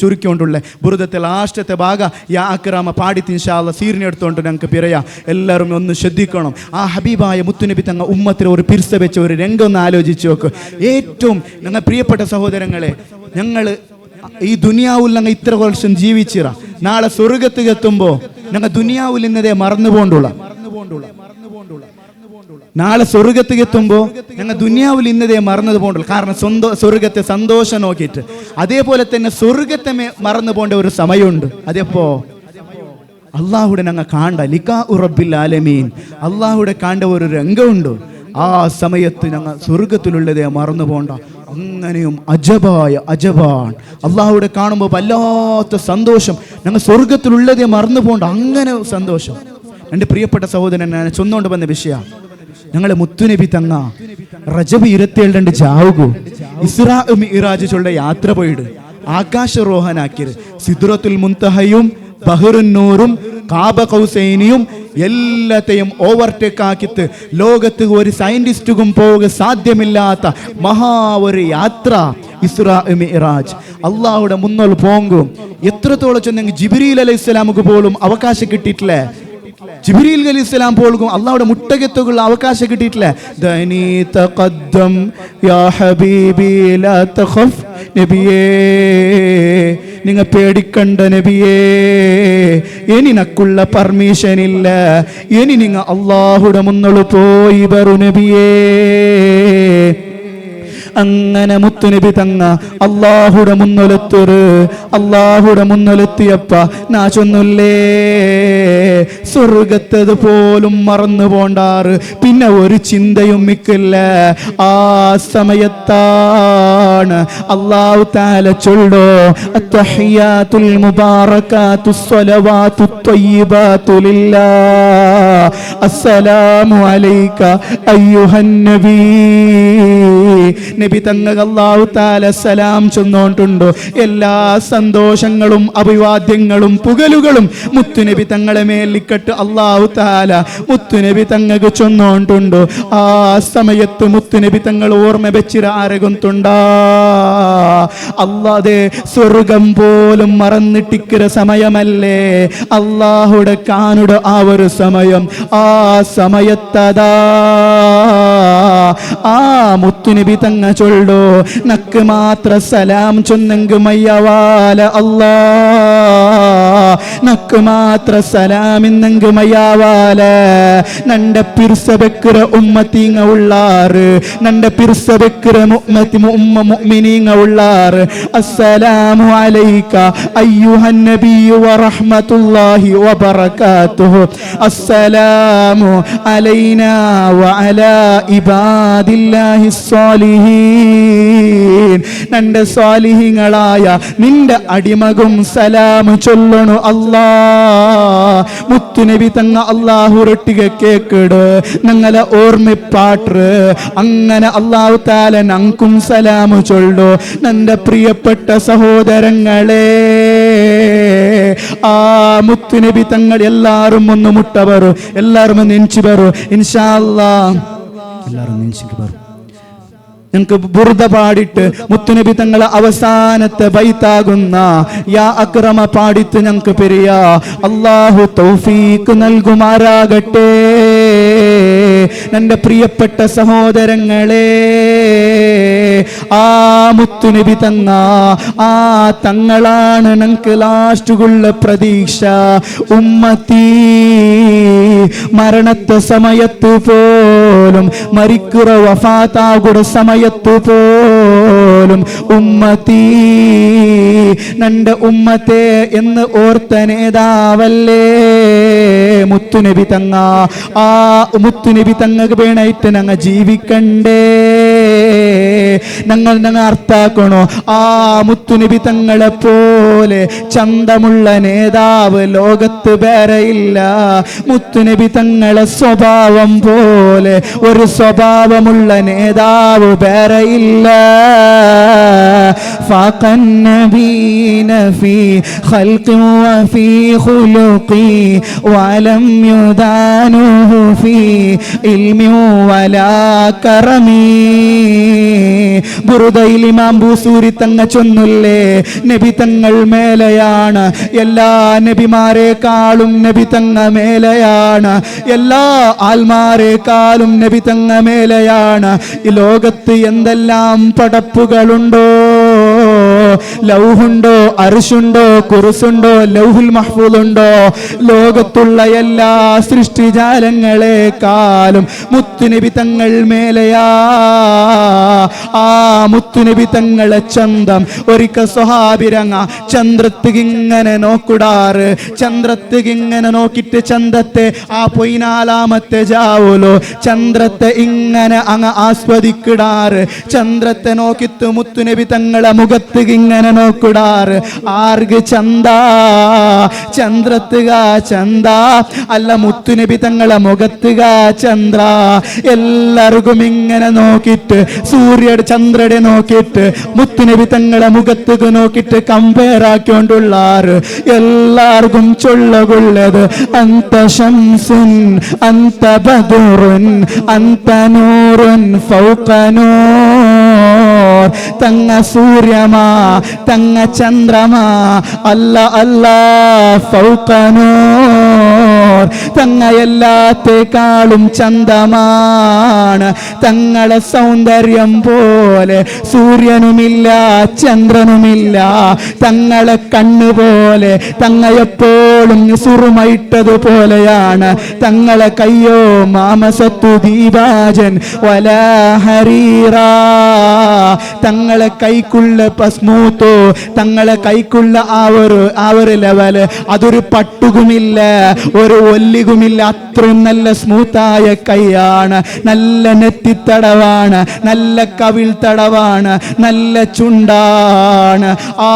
ചുരുക്കിക്കൊണ്ടുള്ള ബുറുദത്തെ ലാസ്റ്റത്തെ ഭാഗ യാ അക്രമ പാടിത്ത് ഇൻഷാ അല്ലാഹ് സീറിനെടുത്തുകൊണ്ട് ഞങ്ങൾക്ക് പറയാം. എല്ലാവരും ഒന്ന് ശ്രദ്ധിക്കണം. ആ ഹബീബായ മുത്തുനബി തങ്ങൾ ഉമ്മത്തിൽ ഒരു പിർസ വെച്ച ഒരു രംഗം ഒന്ന് ആലോചിച്ച് നോക്ക്. ഏറ്റവും ഞങ്ങൾ പ്രിയപ്പെട്ട സഹോദരങ്ങളെ, ഞങ്ങൾ ഈ ദുനിയാവിൽ ഞങ്ങൾ ഇത്ര വർഷം ജീവിച്ചിറ, നാളെ സ്വർഗത്തിൽ എത്തുമ്പോൾ ഞങ്ങൾ ദുനിയാവിൽ ഇന്നതേ മറന്നു പോണ്ടുള്ള നാളെ സ്വർഗത്തിൽ എത്തുമ്പോൾ ഞങ്ങൾ ദുനിയാവിൽ ഇന്നതേ മറന്നത് പോകണ്ടുള്ളൂ. കാരണം സ്വർഗത്തെ സന്തോഷം നോക്കിയിട്ട് അതേപോലെ തന്നെ സ്വർഗത്തെ മറന്നു പോകേണ്ട ഒരു സമയമുണ്ട്. അതേപ്പോ അള്ളാഹുടെ ഞങ്ങൾ കാണ്ട ലിഖാ റബ്ബിൽ ആലമീൻ, അള്ളാഹുടെ കാണ്ട ഒരു രംഗമുണ്ട്. ആ സമയത്ത് ഞങ്ങൾ സ്വർഗത്തിലുള്ളതേ മറന്നു പോകണ്ട. അങ്ങനെയും അജബാണ് അള്ളാഹുടെ കാണുമ്പോൾ വല്ലാത്ത സന്തോഷം. ഞങ്ങൾ സ്വർഗത്തിലുള്ളതേ മറന്നു പോകണ്ട, അങ്ങനെ സന്തോഷം. എൻ്റെ പ്രിയപ്പെട്ട സഹോദരൻ ഞാൻ ചൊന്നുകൊണ്ട് വന്ന വിഷയമാണ്. ഞങ്ങളെ മുത്തുനബി തങ്ങ റജബ് 27 ജാവുകു ഇസ്രാ മിഅ്റാജ് ചൊല്ല യാത്ര പോയിട് ആകാശരോഹനാക്കിയത് സിദ്റത്തുൽ മുൻതഹയും ബഹ്റുൻ നൂറും കാബ കൗസൈനിയും എല്ലാത്തെയും ഓവർടേക്ക് ആക്കിത്ത് ലോകത്ത് ഒരു സയന്റിസ്റ്റുക്കും പോക സാധ്യമില്ലാത്ത മഹാ ഒരു യാത്ര ഇസ്രാ മിഅ്റാജ്. അള്ളാഹുടെ മുന്നോൾ പോങ്കും എത്രത്തോളം ചെന്നെങ്കിൽ ജിബ്രീൽ അലൈഹിസ്സലാമുക്ക് പോലും അവകാശം കിട്ടിയിട്ടില്ലേ. ജിബ്രീൽ അലൈഹിസ്സലാം പോലും അള്ളാഹുടെ മുട്ടകത്തുള്ള അവകാശം കിട്ടിയിട്ടില്ല. ദനി തഖദ്ദം യാ ഹബീബി ലാ തഖഫ് നബിയേ, നിങ്ങൾ പേടിക്കണ്ട നബിയേ, ഇനി നക്കുള്ള പെർമിഷൻ ഇല്ല, ഇനി നിങ്ങൾ അള്ളാഹുടെ മുന്നോട്ട് പോയി വരൂ നബിയേ. അങ്ങനെ മുത്തുനബി തങ്ങ അള്ളാഹുടെ മുന്നൊലെത്തിയപ്പ നാ ചൊന്നുല്ലേ, സ്വർഗത്തത് പോലും മറന്നു പോണ്ടാറ്, പിന്നെ ഒരു ചിന്തയും മിക്കില്ല. ആ സമയത്താണ് അല്ലാഹു തആല ചൊല്ലോ, അത്തഹിയാത്തുൽ മുബാറകാതുസ് സ്വലവാതുത് ത്വയ്യിബാതു ലില്ലാഹ്, അസ്സലാമു അലൈക അയ്യുഹൻ നബി. നബി തങ്ങൾ അല്ലാഹു തആല സലാം ചൊന്നോണ്ടുണ്ടോ. എല്ലാ സന്തോഷങ്ങളും അഭിവാദ്യങ്ങളും പുകലുകളും മുത്തുനബി തങ്ങളെ മേലിക്കട്ട് അല്ലാഹു തആല മുത്തുനബി തങ്ങൾക്ക് ചൊന്നോണ്ടുണ്ടോ. ആ സമയത്ത് മുത്തുനബി തങ്ങൾ ഓർമ്മ വെച്ചിര ആരകുന്നുണ്ടാ അല്ലാതെ സ്വർഗം പോലും മറന്നിട്ടിക്കിற സമയമല്ലേ അല്ലാഹുടെ കാനുടെ ആ ഒരു സമയം. ആ സമയത്തതാ ആ മുത്തുനബി തങ്ങ ചൊല്ലോ, നക്ക് മാത്ര സലാം ചൊന്നെങ്ക് മയ്യവാല അല്ലാ, നക്ക് മാത്ര സലാം ഇന്നെങ്ക് മയ്യാവാല. നന്റെ പിർസ വെക്കിற ഉമ്മത്തിങ്ങ ഉള്ളാറ്, നന്റെ പിർസ വെക്കിற ഉമ്മ മുഅ്മിനീങ്ങ ഉള്ളാറ്. അസ്സലാമു അലൈക അയ്യുഹൻ നബിയ്യു വറഹ്മത്തുള്ളാഹി വബറകാതുഹു, അസ്സലാമു അലൈനാ വഅലാ ഇബാദില്ലാഹി സ്സാലിഹീൻ. നിന്റെ സ്വാലിഹീങ്ങളായ നിന്റെ അടിമകും സലാം ചൊല്ലണു അല്ലാ. മുത്തുനബി തങ്ങ അല്ലാഹു റൊട്ടിക കേക്കിട് ഞങ്ങളെ ഓർമ്മിപ്പാട്ട്. അങ്ങനെ അല്ലാഹു തആല ഞങ്ങൾക്കും സലാം ചൊല്ലു. നിന്റെ പ്രിയപ്പെട്ട സഹോദരങ്ങളെ, ആ മുത്തുനബി തങ്ങൾ എല്ലാരും ഒന്ന് മുട്ട ബറു, എല്ലാരും ഒന്ന് എഞ്ചി ബറു ഇൻഷാ അല്ലാഹ്. എല്ലാരും എഞ്ചിക്ക് ബറു. ഞങ്ങൾക്ക് ബുർദ പാടിട്ട് മുത്തുനബി തങ്ങളെ അവസാനത്തെ ബൈത്താകുന്ന യാ അക്രമ പാടിത്ത് ഞങ്ങൾക്ക് പെരിയ. അല്ലാഹു തൗഫീഖ് നൽകുമാറാകട്ടെ. എൻ്റെ പ്രിയപ്പെട്ട സഹോദരങ്ങളെ, ആ മുത്തുനബി തങ്ങ, ആ തങ്ങളാണ് ഞങ്ങൾക്ക് ലാസ്റ്റുള്ള പ്രതീക്ഷ. ഉമ്മത്തി മരണത്തെ സമയത്ത് പോലും, മരിക്കുറ വഫാത്താകുടെ സമയത്ത് പോലും ഉമ്മത്തി നന്റെ ഉമ്മത്തെ എന്ന് ഓർത്ത നേതാവല്ലേ മുത്തുനബി തങ്ങ. ആ മുത്തുനബി തങ്ങൾക്ക് വേണായിട്ട് ഞങ്ങൾ ജീവിക്കണ്ടേ. ഞങ്ങൾ അർത്ഥാക്കണോ, ആ മുത്തുനബി തങ്ങളെ പോലെ ചന്തമുള്ള നേതാവ് ലോകത്ത് വേറെയില്ല. മുത്തുനബി തങ്ങളെ സ്വഭാവം പോലെ ഒരു സ്വഭാവമുള്ള നേതാവ് വേറെയില്ല. ഫഖൻ നബീന ഫീ ഖൽഖി വഫീ ഖുലുഖി വലം യുദാനുഹു ഫീ ഇൽമി വലാ കറമി. ബുറുദയിൽ ഇമാം ബൂസൂരി തങ്ങ ചൊന്നുല്ലേ, നബി തങ്ങൾ മേലെയാണ്, എല്ലാ നബിമാരെക്കാളും നബി തങ്ങ മേലെയാണ്, എല്ലാ ആൽമാരെക്കാളും നബി തങ്ങ മേലെയാണ്. ഈ ലോകത്ത് എന്തെല്ലാം പടപ്പുകളുണ്ടോ, ലൗഹുണ്ടോ, അർശുണ്ടോ, കുർസുണ്ടോ, ലൗഹുൽ മഹ്ഫൂദുണ്ടോ, ലോകത്തുള്ള എല്ലാ സൃഷ്ടിജാലങ്ങളെക്കാളും മുത്തുനബി തങ്ങൾ മേലെയാ. ആ മുത്തുനബി തങ്ങളെ ചന്തം ഒരിക്കൽ സ്വഹാബിരങ്ങ ചന്ദ്രത്തിങ്ങനെ നോക്കുടാറ്. ചന്ദ്രത്തിങ്ങനെ നോക്കിയിട്ട് ചന്തത്തെ ആ പൊയ്നാലാമത്തെ ജാവൂലോ ചന്ദ്രത്തെ ഇങ്ങനെ അങ്ങ് ആസ്വദിക്കിടാറ്. ചന്ദ്രത്തെ നോക്കിത്ത് മുത്തുനബി തങ്ങളെ മുഖത്ത് ഇങ്ങനെ നോക്കിടാറ്. ആർക്ക് ചന്ത, ചന്ദ്രത്തുക ചന്ത അല്ല, മുത്തുനബി തങ്ങളെ മുഖത്തുക ചന്ദ്ര. എല്ലാവർക്കും ഇങ്ങനെ നോക്കിയിട്ട് സൂര്യയുടെ ചന്ദ്രയുടെ നോക്കിയിട്ട് മുത്തുനബി തങ്ങളെ മുഖത്തേക്ക് നോക്കിയിട്ട് കമ്പയർ ആക്കിക്കൊണ്ടുള്ളാറ്. എല്ലാവർക്കും ചൊല്ലകൊള്ളത് അന്ത ശംസുൻ അന്ത ബദറുൻ അന്ത നൂറുൻ ഫൗഖ നൂർ. തങ്ങ സൂര്യമാ തങ്ങ ചന്ദ്രമാ അല്ല അല്ല ഫൗഖ നൂർ. തങ്ങ എല്ലാത്തേക്കാളും ചന്തമാണ്. തങ്ങളെ സൗന്ദര്യം പോലെ സൂര്യനുമില്ല ചന്ദ്രനുമില്ല. തങ്ങളെ കണ്ണുപോലെ തങ്ങ എപ്പോഴും സുറുമയിട്ടതുപോലെയാണ്. തങ്ങളെ കയ്യോ മാമസത്തു ദീപാജൻ വലാ ഹരീറ. തങ്ങളെ കൈക്കുള്ള സ്മൂത്തോ, തങ്ങളെ കൈക്കുള്ള ആ ഒരു ലെവല് അതൊരു പട്ടുകുമില്ല, ഒരു ഒല്ലികുമില്ല. അത്രയും നല്ല സ്മൂത്തായ കൈയാണ്, നല്ല നെറ്റിത്തടവാണ്, നല്ല കവിൾ തടവാണ്, നല്ല ചുണ്ടാണ്. ആ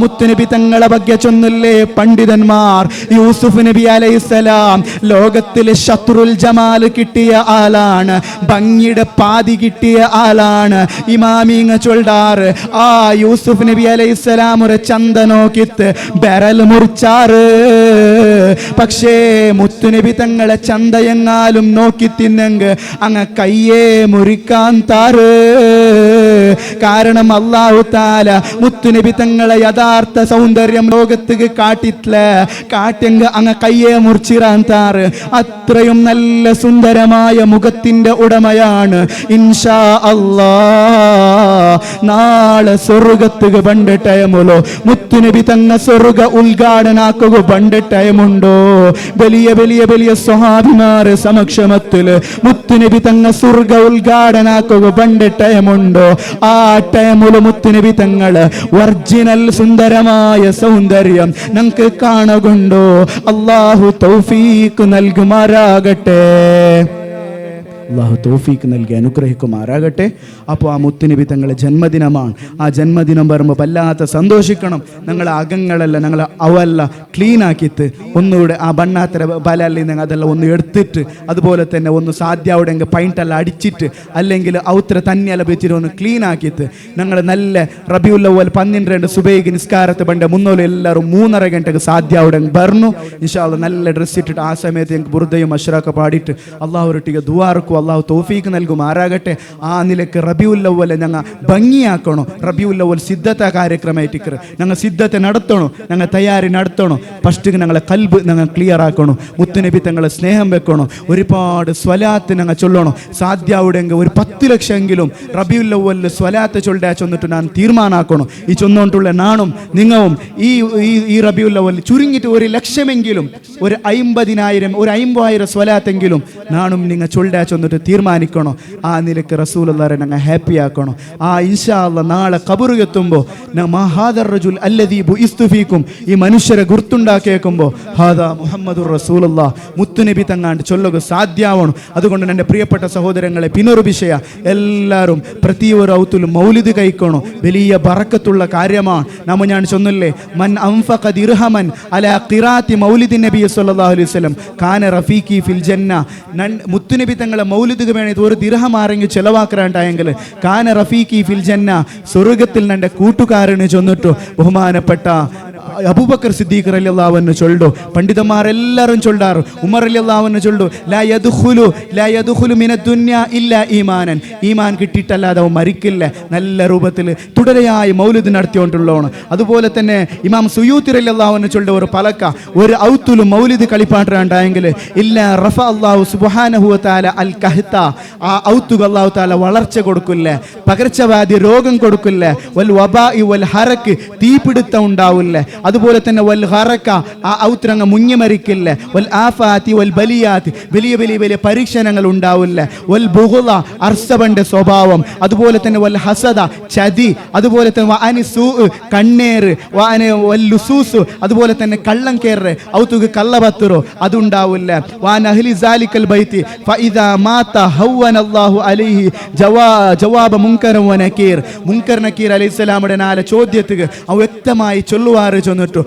മുത്തുനബി തങ്ങളെ ഭാഗ്യ ചൊന്നില്ലേ പണ്ഡിതന്മാർ. യൂസുഫ് നബി അലൈഹിസ്സലാം ലോകത്തിലെ ശത്രുൽ ജമാൽ കിട്ടിയ ആളാണ്, ഭംഗിയുടെ പാതി കിട്ടിയ ആളാണ്. ഇമാമിങ്ങ ചൊല്ലാറ് ആ യൂസുഫ് നബി അലൈഹിസ്സലാം ഒരു ചന്ത നോക്കിത്ത് ബെരൽ മുറിച്ചാറ്. പക്ഷേ മുത്തുനബി തങ്ങളെ ചന്തയെങ്ങാലും നോക്കി തിന്നെങ്ക് അങ്ങ് കയ്യേ മുറിക്കാൻ താറ്. കാരണം അല്ലാഹു തആല മുത്തുനബി തങ്ങളെ യഥാർത്ഥ സൗന്ദര്യം ലോകത്തേക്ക് കാട്ടില്ല, കാട്ടെങ്ക് അങ്ങ് കയ്യേ മുറിച്ചിറാൻ താറ്. അത്രയും നല്ല സുന്ദരമായ മുഖത്തിന്റെ ഉടമയാണ്. ഇൻഷാ അല്ലാഹ് നാളെ സ്വർഗത്തുക്ക് പണ്ട് ടൈമുള്ളൂ. മുത്തുനബി തങ്ങ സ്വർഗ ഉദ്ഘാടനാക്കുക പണ്ട് ടൈമുണ്ടോ? വലിയ വലിയ വലിയ സ്വഹാബിമാരെ സമക്ഷമത്തില് മുത്തുനബി തങ്ങ സ്വർഗ ഉദ്ഘാടനാക്കുക പണ്ട് ടൈമുണ്ടോ? ആ ടൈമുല് മുത്തുനബി തങ്ങള് ഒറിജിനൽ സുന്ദരമായ സൗന്ദര്യം ഞങ്ങൾക്ക് കാണുകൊണ്ടോ? അല്ലാഹു തൗഫീഖ് നൽകുമാറാകട്ടെ. അള്ളാഹു തൗഫീക്ക് നൽകി അനുഗ്രഹിക്കുമാറാകട്ടെ. അപ്പോൾ ആ മുത്തുനബി തങ്ങളുടെ ജന്മദിനമാണ്. ആ ജന്മദിനം വരുമ്പോൾ വല്ലാത്ത സന്തോഷിക്കണം. ഞങ്ങളെ അകങ്ങളല്ല, ഞങ്ങളെ അവല്ല ക്ലീൻ ആക്കിയിട്ട് ഒന്നുകൂടെ ആ ബണ്ണാത്തര ബലല്ലെങ്കിൽ അതെല്ലാം ഒന്ന് എടുത്തിട്ട്, അതുപോലെ തന്നെ ഒന്ന് സാധ്യമാവുടെങ്കിൽ പൈൻറ്റെല്ലാം അടിച്ചിട്ട്, അല്ലെങ്കിൽ ഔത്ര തന്നെയെല്ലാം വെച്ചിട്ട് ഒന്ന് ക്ലീൻ ആക്കിയിട്ട് ഞങ്ങൾ നല്ല റബിയുൽ അവ്വൽ 12 സുബൈക്ക് നിസ്കാരത്തെ പണ്ട് മുന്നോലും എല്ലാവരും 3:30 ഗಂಟೆಗೆ സാധ്യമാവുടെങ്കിൽ പറഞ്ഞു ഇൻഷാ അല്ലാഹ് നല്ല ഡ്രസ്സ് ഇട്ടിട്ട് ആ സമയത്ത് ഞങ്ങൾക്ക് ബുർദയും അഷ്റാഖ പാടിയിട്ട് അള്ളാഹുരൊട്ടിಗೆ ദുആർക്കും അള്ളാഹു തൗഫീക്ക് നൽകുമാറാകട്ടെ. ആ നിലക്ക് റബിയുൽ അവ്വൽ ഞങ്ങൾ ഭംഗിയാക്കണോ. റബിയുൽ അവ്വൽ സിദ്ധത കാര്യക്രമമായിട്ട് ഞങ്ങൾ സിദ്ധത്തെ നടത്തണോ, ഞങ്ങൾ തയ്യാറി നടത്തണോ. ഫസ്റ്റ് ഞങ്ങളെ കൽബ് ഞങ്ങൾ ക്ലിയർ ആക്കണോ. മുത്തുനബി തങ്ങളെ സ്നേഹം വെക്കണോ. ഒരുപാട് സ്വലാത്ത് ഞങ്ങൾ ചൊല്ലണോ. സാധ്യമാവുടെങ്കിൽ ഒരു 10 ലക്ഷമെങ്കിലും റബിയുൽ അവ്വൽ സ്വലാത്ത് ചൊല്ലാ ചൊന്നിട്ട് ഞാൻ തീരുമാനാക്കണോ. ഈ ചൊന്നുകൊണ്ടുള്ള നാണും നിങ്ങളും ഈ റബിയുൽ അവ്വൽ ചുരുങ്ങിയിട്ട് 1 ലക്ഷമെങ്കിലും, ഒരു 50,000 ഒരു 50,000 സ്വലാത്തെങ്കിലും നാണും നിങ്ങൾ ചൊല്ലാ ചൊന്നിട്ട് തീരുമാനിക്കണോ. ആ നിലക്ക് റസൂലുള്ളാഹിനെ ഞങ്ങൾ ഹാപ്പി ആക്കണോ. ആ ഇൻഷാ അല്ലാഹ് നാളെ ഖബർ എത്തുമ്പോൾ ഹാദർ റജുൽ അല്ലദീ ബുഇസ്തു ഫീക്കും, ഈ മനുഷ്യരെ ഗുർത്തുണ്ടാക്കിയേക്കുമ്പോൾ ഹാദാ മുഹമ്മദുർ റസൂലുള്ളാഹ് മുത്തുനബി തങ്ങാണ്ട് ചൊല്ലുക സാധ്യമാവണം. അതുകൊണ്ട് എൻ്റെ പ്രിയപ്പെട്ട സഹോദരങ്ങളെ, പിന്നൊരു വിഷയ എല്ലാവരും പ്രതി ഒരു ഔത്തുലും മൗലിദ് കഴിക്കണോ. വലിയ ബറക്കത്തുള്ള കാര്യമാണ്. ഞാൻ ചൊന്നില്ലേ, മൻ അൻഫഖ ദിർഹമൻ അലാ ഖിറാഅത്തി മൗലിദി നബി സ്വല്ലല്ലാഹു അലൈഹി വസല്ലം കാന റഫീഖി ഫിൽ ജന്ന. മുത്തുനബി തങ്ങളെ മൗലിദ് വേണ്ടി ഒരു ദിർഹം ആരെങ്കിലും ചെലവാക്കാണ്ടായെങ്കിൽ കാന റഫീഖി ഫിൽ ജന്ന, സ്വർഗ്ഗത്തിൽ എൻ്റെ കൂട്ടുകാരന് ചൊന്നിട്ടു ബഹുമാനപ്പെട്ട അബൂബക്കർ സിദ്ദീഖ് റളിയല്ലാഹു അൻഹു ചൊല്ലു. പണ്ഡിതന്മാരെല്ലാവരും ചൊല്ലാറ്. ഉമർ റളിയല്ലാഹു അൻഹു ചൊല്ലു, ലാ യദ്ഖുലു മിനദ് ദുനിയ ഇല്ലാ ഈമാനൻ, ഈമാൻ കിട്ടിയിട്ടല്ലാതെ അവൻ മരിക്കില്ല. നല്ല രൂപത്തിൽ തുടരെയായി മൗലിദ് നടത്തിക്കൊണ്ടുള്ളതാണ്. അതുപോലെ തന്നെ ഇമാം സുയൂത്തി റളിയല്ലാഹു അൻഹു ചൊല്ലുന്ന ഒരു പലക്ക, ഒരു ഔത്തുലും മൗലിദ് കളിപ്പാട്ടുണ്ടായെങ്കിൽ ഇല്ലാ റഫ അല്ലാഹു സുബ്ഹാനഹു വ തആല അൽ കഹ്ത, ആ ഔത്തുക അല്ലാഹു തആല വളർച്ച കൊടുക്കില്ല, പകർച്ചവ്യാധി രോഗം കൊടുക്കില്ല. വൽ വബാഇ വൽ ഹറക്, തീപിടുത്തം ഉണ്ടാവില്ല. അതുപോലെ തന്നെ വൽ ഹറക, ആ ഔത്രങ്ങ മുങ്ങി മരിക്കില്ല. വൽ ആഫാത്തി വൽ ബലിയാത്തി, വലിയ വലിയ വലിയ പരീക്ഷണങ്ങൾ ഉണ്ടാവില്ല. വൽ ബുഗ്ള, അർസബന്റെ സ്വഭാവം. അതുപോലെ തന്നെ വൽ ഹസദ, ചതി. അതുപോലെ തന്നെ വഅനി സൂ, കണ്ണേറ്. വൽ ലുസൂസ്, അതുപോലെ തന്നെ കള്ളം കേറ്, ഔത്തുക കള്ളപത്രോ അതുണ്ടാവില്ല. വാൻ അഹ്ലി സാലിക്കൽ ബൈത്തി ഫഇദാ മാത ഹവ്വനല്ലാഹു അലൈഹി ജവാബ മുൻകർ വ നകീർ. മുൻകർ നകീർ അലൈഹിസ്സലാമുടെ നാല് ചോദ്യത്തിന് വ്യക്തമായി ചൊല്ലുവാറ് ചൊന്നിട്ടു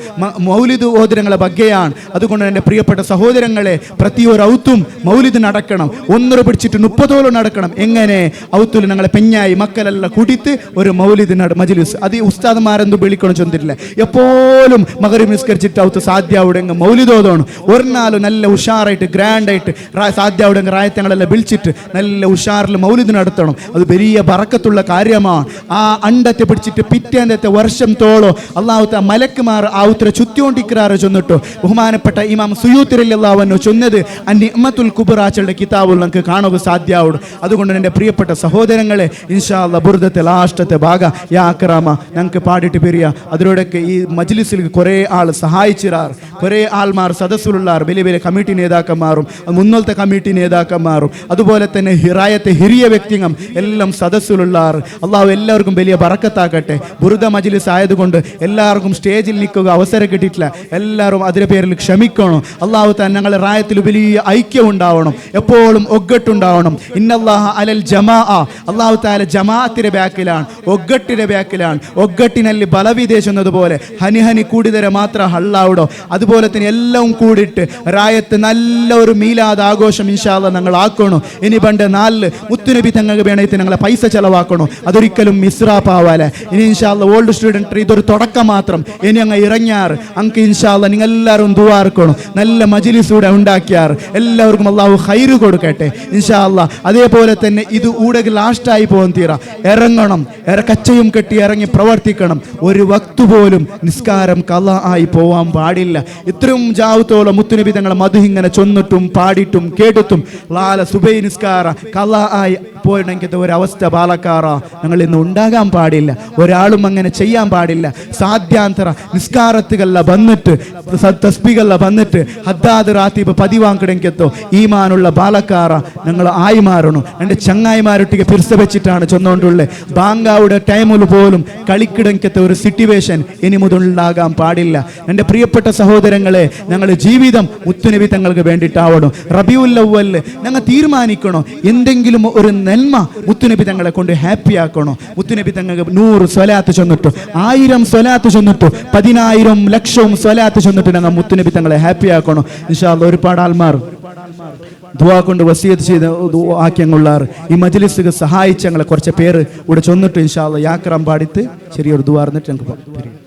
മൗലിദ് ഓദരങ്ങളെ ബഗ്ഗയാണ്. അതുകൊണ്ട് എൻ്റെ പ്രിയപ്പെട്ട സഹോദരങ്ങളെ, പ്രതിയൊരു ഔത്തും മൗലിദ് നടക്കണം. 1 പിടിച്ചിട്ട് 30 നടക്കണം. എങ്ങനെ ഔത്തുൽ ഞങ്ങളെ പെഞ്ഞായി മക്കളെല്ലാം കുടിത്ത് ഒരു മൗലിദ് മജ്ലിസ്, അത് ഉസ്താദ്മാരെന്തു വിളിക്കണം ചൊന്നിട്ടില്ല. എപ്പോഴും മഗ്‌രിബ് നിസ്കരിച്ചിട്ട് ഔത്ത് സാധ്യമാവുടെങ്കിൽ മൗലിദ് ഓതണം. ഒരു നാളും നല്ല ഉഷാറായിട്ട് ഗ്രാൻഡായിട്ട് സാധ്യമാവുടെങ്കിൽ റായത്തങ്ങളെല്ലാം വിളിച്ചിട്ട് നല്ല ഉഷാറിൽ മൗലിദ് നടത്തണം. അത് വലിയ ബറക്കത്തുള്ള കാര്യമാണ്. ആ അണ്ടത്തെ പിടിച്ചിട്ട് പിറ്റേന്നത്തെ വർഷം തോളോ അള്ളാഹു മലക്കുമാർ ആ ഉത്തര ചുറ്റിക്കൊണ്ടിരിക്കാറ് ചൊന്നിട്ടു. ബഹുമാനപ്പെട്ട ഇമാം സുയൂത്തി റളിയല്ലാഹു അൻഹു ചൊന്നത് അന്നിഅമത്തുൽ കുബ്റാച്ചുടെ കിതാബുൽ നമുക്ക് കാണുക സാധ്യമാവും. അതുകൊണ്ട് എൻ്റെ പ്രിയപ്പെട്ട സഹോദരങ്ങളെ, ഇൻഷാ അല്ലാഹ് ബുർദത്തെ ലാസ്റ്റത്തെ ഭാഗ യാ അക്രമ ഞങ്ങൾക്ക് പാടിയിട്ട് പിരിയ. അതിലൂടെയൊക്കെ ഈ മജ്ലിസിൽ കുറേ ആൾ സഹായിച്ചിരാറ്. കുറേ ആൾമാർ സദസ്സിലുള്ളാർ, വലിയ വലിയ കമ്മിറ്റി നേതാക്കന്മാരും മുന്നോലത്തെ കമ്മിറ്റി നേതാക്കന്മാരും അതുപോലെ തന്നെ ഹിറായത്തെ ഹിരിയ വ്യക്തികൾ എല്ലാം സദസ്സിലുള്ളാർ. അള്ളാഹു എല്ലാവർക്കും വലിയ ബറക്കത്താക്കട്ടെ. ബുർദ മജ്ലിസ് ആയതുകൊണ്ട് എല്ലാവർക്കും സ്റ്റേജിൽ നിൽക്കുക അവസരം കിട്ടിയിട്ടില്ല. എല്ലാവരും അതിൻ്റെ പേരിൽ ക്ഷമിക്കണം. അള്ളാഹു താൻ ഞങ്ങളുടെ റായത്തിൽ വലിയ ഐക്യം ഉണ്ടാവണം, എപ്പോഴും ഒഗ്ഗട്ടുണ്ടാവണം. ഇന്നല്ലാഹ അലൽ ജമാ, അള്ളാഹു താല ജമാഅത്തിന്റെ ബാക്കിലാണ്, ഒഗ്ഗട്ടിന്റെ ബാക്കിലാണ്. ഒഗ്ഗട്ടിನಲ್ಲಿ ബലവിദേശെന്നതുപോലെ ഹനിഹനി കൂടിതരെ മാത്രം ഹള്ളാവിടോ. അതുപോലെ തന്നെ എല്ലാം കൂടിയിട്ട് റായത്ത് നല്ലൊരു മീലാദ് ആഘോഷം ഇൻഷാ അല്ലാഹ് ഞങ്ങൾ ആക്കണോ. ഇനി പണ്ട് 4 മുത്തുനബി തങ്ങൾക്ക് വേണേറ്റ് ഞങ്ങളെ പൈസ ചെലവാക്കണോ. അതൊരിക്കലും മിസ്റാപ്പാവാലെ. ഇനി ഇൻഷാ അല്ലാഹ് ഓൾഡ് സ്റ്റുഡൻറ്റ് ഇതൊരു തുടക്കം മാത്രം. ഇനി അങ്ങ് ഇറങ്ങിയാറ് അങ്ക് ഇൻഷാ അല്ലാഹ് നിങ്ങൾ എല്ലാവരും ദുആർക്കണം. നല്ല മജ്ലിസൂടെ ഉണ്ടാക്കിയാറ് എല്ലാവർക്കും അള്ളാഹു ഖൈറ് കൊടുക്കട്ടെ ഇൻഷാ അല്ലാഹ്. അതേപോലെ തന്നെ ഇത് ഊടക ലാസ്റ്റായി പോകാൻ തീരാ ഇറങ്ങണം. കച്ചയും കെട്ടി ഇറങ്ങി പ്രവർത്തിക്കണം. ഒരു വക്ത് പോലും നിസ്കാരം ഖളാ ആയി പോവാൻ പാടില്ല. ഇത്രയും ജാവത്തോളം മുത്തുനബി തങ്ങളെ മധു ഇങ്ങനെ ചൊന്നിട്ടും പാടിയിട്ടും കേട്ടിട്ടും ലാല സുബൈ നിസ്കാര ഖളാ ആയി ഇപ്പോഴെങ്കിൽ ഒരവസ്ഥ പാലക്കാറ ഞങ്ങൾ ഇന്ന് ഉണ്ടാകാൻ പാടില്ല. ഒരാളും അങ്ങനെ ചെയ്യാൻ പാടില്ല. സാധ്യാന്തര നിസ്കാരത്തുകളില വന്നിട്ട് തസ്ബികളില വന്നിട്ട് ഹദ്ദാദ് റാത്തീബ് പതിവാങ്കിടെങ്കിത്തോ ഈമാനുള്ള ബാലക്കാറ ഞങ്ങൾ ആയി മാറണം. എൻ്റെ ചങ്ങായിമാരൊട്ടിಗೆ പിരിച്ച വെച്ചിട്ടാണ് ചൊന്നുകൊണ്ടുള്ളത്. ബാങ്കാവുടെ ടൈമിൽ പോലും കളിക്കിടങ്കത്തെ ഒരു സിറ്റുവേഷൻ ഇനി മുതലുണ്ടാകാൻ പാടില്ല. എൻ്റെ പ്രിയപ്പെട്ട സഹോദരങ്ങളെ, ഞങ്ങൾ ജീവിതം മുത്തുനബി തങ്ങൾക്ക് വേണ്ടിയിട്ടാവണം. റബിയുൽ അവ്വൽ ഞങ്ങൾ തീരുമാനിക്കണോ എന്തെങ്കിലും ഒരു നന്മ മുത്തുനബി തങ്ങളെ കൊണ്ട് ഹാപ്പി ആക്കണോ. മുത്തുനബി തങ്ങൾക്ക് 100 സ്വലാത്ത് ചൊന്നിട്ടു, 1000 സ്വലാത്ത് ചൊന്നിട്ടു, 10,000 ലക്ഷവും സ്വലാത്ത് ചൊന്നിട്ട് ഞങ്ങൾ മുത്തുനബി തങ്ങളെ ഹാപ്പി ആക്കണോ. ഇൻഷാ അല്ലാഹ് ഒരുപാട് ആൾമാർ ദുആ കൊണ്ട് വസിയത്ത് ചെയ്ത് ആക്കിയങ്ങുള്ളാർ ഈ മജ്ലിസിക്ക് സഹായിച്ച ഞങ്ങളെ കുറച്ച് പേര് ഇവിടെ ചൊന്നിട്ട് ഇൻഷാ അല്ലാഹ് യാക്രാം പാടിത്ത് ചെറിയൊരു ദുആ എന്നിട്ട് ഞങ്ങൾക്ക്